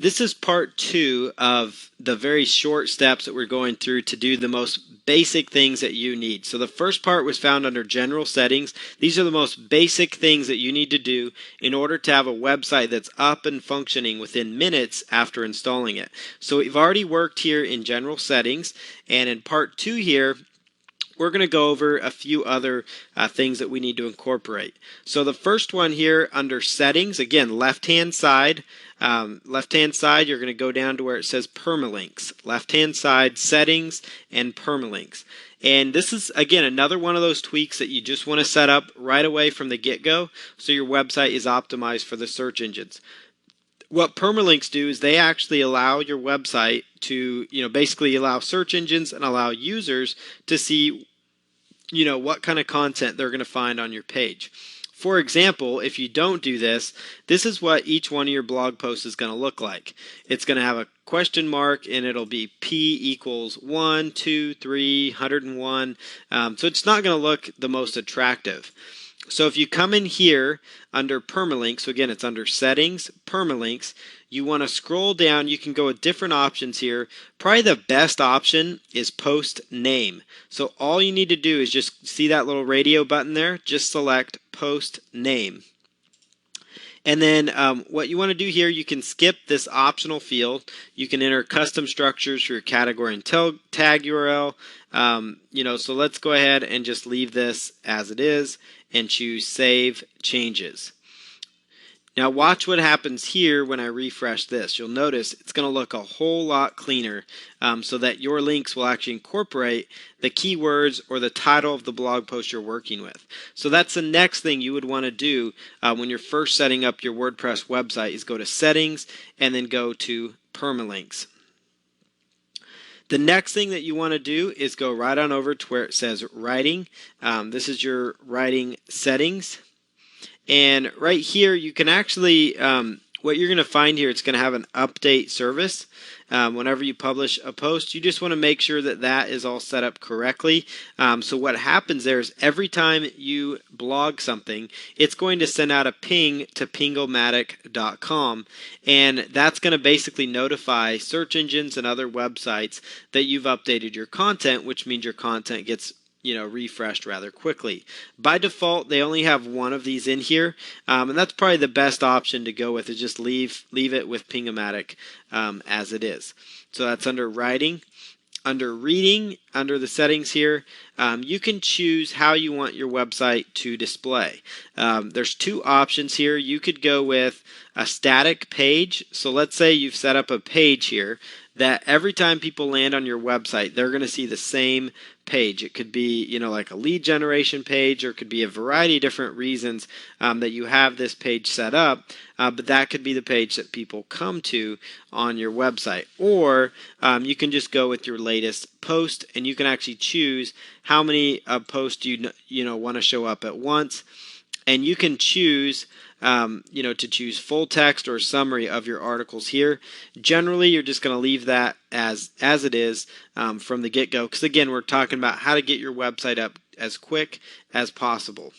This is part 2 of the very short steps that we're going through to do the most basic things that you need. So the first part was found under general settings. These are the most basic things that you need to do in order to have a website that's up and functioning within minutes after installing it. So we've already worked here in general settings, and in part 2 here, we're going to go over a few other things that we need to incorporate. So the first one here under settings, again, left-hand side, you're going to go down to where it says permalinks. Left-hand side, settings, and permalinks. And this is, again, another one of those tweaks that you just want to set up right away from the get-go so your website is optimized for the search engines. What permalinks do is they actually allow your website to, basically allow search engines and allow users to see, what kind of content they're going to find on your page. For example, if you don't do this, this is what each one of your blog posts is going to look like. It's going to have a question mark and it'll be P equals 1, 2, 3, 101. So it's not going to look the most attractive. So if you come in here under permalinks, so again, it's under settings, permalinks, you want to scroll down. You can go with different options here. Probably the best option is post name. So all you need to do is just see that little radio button there, just select post name. And then what you want to do here, you can skip this optional field. You can enter custom structures for your category and tag URL. So let's go ahead and just leave this as it is and choose Save Changes. Now watch what happens here when I refresh this. You'll notice it's going to look a whole lot cleaner so that your links will actually incorporate the keywords or the title of the blog post you're working with. So that's the next thing you would want to do when you're first setting up your WordPress website is go to Settings and then go to Permalinks. The next thing that you want to do is go right on over to where it says Writing. This is your writing settings. And right here, you can actually, what you're going to find here, it's going to have an update service. Whenever you publish a post, you just want to make sure that that is all set up correctly. So what happens there is every time you blog something, it's going to send out a ping to pingomatic.com, and that's going to basically notify search engines and other websites that you've updated your content, which means your content gets refreshed rather quickly. By default, they only have one of these in here, and that's probably the best option to go with, is just leave it with Pingomatic as it is. So that's under writing. Under reading, under the settings here, you can choose how you want your website to display. There's two options here. You could go with a static page. So let's say you've set up a page here that every time people land on your website, they're going to see the same page. It could be, like a lead generation page, or it could be a variety of different reasons that you have this page set up, but that could be the page that people come to on your website. Or you can just go with your latest post, and you can actually choose how many posts you want to show up at once, and you can choose to choose full text or summary of your articles here. Generally, you're just going to leave that as it is from the get-go, because again, we're talking about how to get your website up as quick as possible.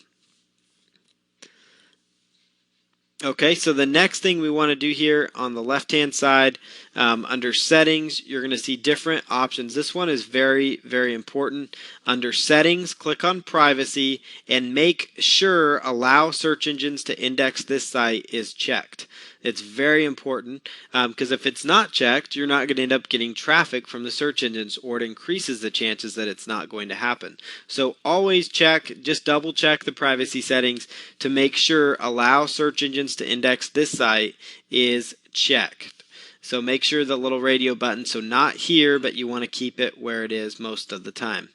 Okay, so the next thing we want to do here on the left-hand side, under settings, you're going to see different options. This one is very, very important. Under settings, click on privacy and make sure allow search engines to index this site is checked. It's very important because if it's not checked, you're not going to end up getting traffic from the search engines, or it increases the chances that it's not going to happen. So always check, just double check the privacy settings to make sure allow search engines to index this site is checked. So make sure the little radio button, so not here, but you want to keep it where it is most of the time.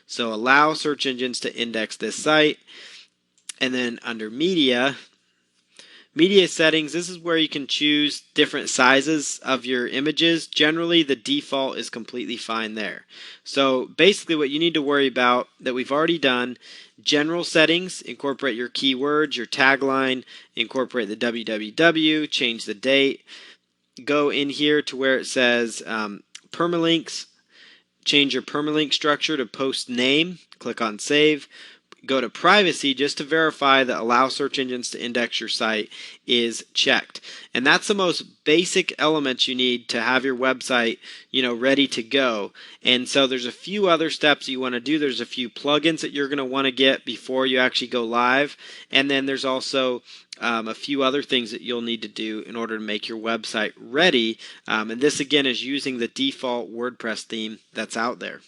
So allow search engines to index this site. And then under media settings, this is where you can choose different sizes of your images. Generally, the default is completely fine there. So basically what you need to worry about that we've already done, general settings, incorporate your keywords, your tagline, incorporate the www, change the date, go in here to where it says permalinks, change your permalink structure to post name, click on save, go to privacy just to verify that allow search engines to index your site is checked. And that's the most basic elements you need to have your website, ready to go. And so there's a few other steps you want to do. There's a few plugins that you're going to want to get before you actually go live. And then there's also a few other things that you'll need to do in order to make your website ready. And this again is using the default WordPress theme that's out there.